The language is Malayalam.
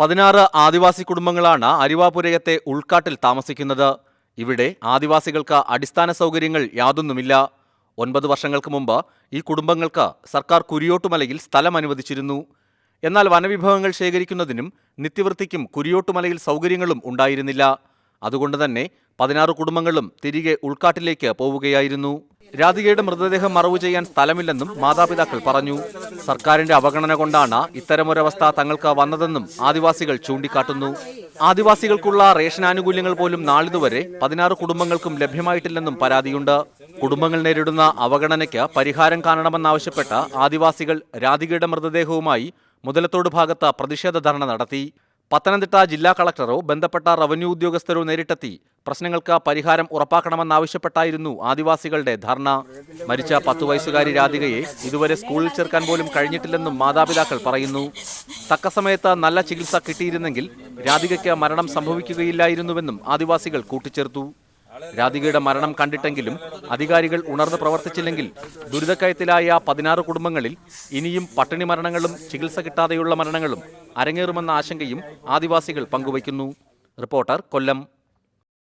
16 ആദിവാസി കുടുംബങ്ങളാണ് അരിവാപുരയത്തെ ഉൾക്കാട്ടിൽ താമസിക്കുന്നത്. ഇവിടെ ആദിവാസികൾക്ക് അടിസ്ഥാന സൗകര്യങ്ങൾ യാതൊന്നുമില്ല. 9 വർഷങ്ങൾക്ക് മുമ്പ് ഈ കുടുംബങ്ങൾക്ക് സർക്കാർ കുരിയോട്ടുമലയിൽ സ്ഥലം അനുവദിച്ചിരുന്നു. എന്നാൽ വനവിഭവങ്ങൾ ശേഖരിക്കുന്നതിനും നിത്യവൃത്തിക്കും കുരിയോട്ടുമലയിൽ സൗകര്യങ്ങളും ഉണ്ടായിരുന്നില്ല. അതുകൊണ്ട് തന്നെ 16 കുടുംബങ്ങളും തിരികെ ഉൾക്കാട്ടിലേക്ക് പോവുകയായിരുന്നു. രാധികയുടെ മൃതദേഹം മറവു ചെയ്യാൻ സ്ഥലമില്ലെന്നും മാതാപിതാക്കൾ പറഞ്ഞു. സർക്കാരിന്റെ അവഗണന കൊണ്ടാണ് ഇത്തരമൊരവസ്ഥ തങ്ങൾക്ക് വന്നതെന്നും ആദിവാസികൾ ചൂണ്ടിക്കാട്ടുന്നു. ആദിവാസികൾക്കുള്ള റേഷൻ ആനുകൂല്യങ്ങൾ പോലും നാളിതുവരെ 16 കുടുംബങ്ങൾക്കും ലഭ്യമായിട്ടില്ലെന്നും പരാതിയുണ്ട്. കുടുംബങ്ങൾ നേരിടുന്ന അവഗണനയ്ക്ക് പരിഹാരം കാണണമെന്നാവശ്യപ്പെട്ട് ആദിവാസികൾ രാധികയുടെ മൃതദേഹവുമായി മുതലത്തോട് ഭാഗത്ത് പ്രതിഷേധ ധർണ നടത്തി. പത്തനംതിട്ട ജില്ലാ കളക്ടറോ ബന്ധപ്പെട്ട റവന്യൂ ഉദ്യോഗസ്ഥരോ നേരിട്ടെത്തി പ്രശ്നങ്ങൾക്ക് പരിഹാരം ഉറപ്പാക്കണമെന്നാവശ്യപ്പെട്ടായിരുന്നു ആദിവാസികളുടെ ധർണ. മരിച്ച 10 വയസ്സുകാരി രാധികയെ ഇതുവരെ സ്കൂളിൽ ചേർക്കാൻ പോലും കഴിഞ്ഞിട്ടില്ലെന്നും മാതാപിതാക്കൾ പറയുന്നു. തക്ക സമയത്ത് നല്ല ചികിത്സ കിട്ടിയിരുന്നെങ്കിൽ രാധികയ്ക്ക് മരണം സംഭവിക്കുകയില്ലായിരുന്നുവെന്നും ആദിവാസികൾ കൂട്ടിച്ചേർത്തു. രാധികയുടെ മരണം കണ്ടിട്ടെങ്കിലും അധികാരികൾ ഉണർന്ന് പ്രവർത്തിച്ചില്ലെങ്കിൽ ദുരിതക്കയത്തിലായ 16 കുടുംബങ്ങളിൽ ഇനിയും പട്ടിണി മരണങ്ങളും ചികിത്സ കിട്ടാതെയുള്ള മരണങ്ങളും അരങ്ങേറുമെന്ന ആശങ്കയും ആദിവാസികൾ പങ്കുവയ്ക്കുന്നു. റിപ്പോർട്ടർ, കൊല്ലം.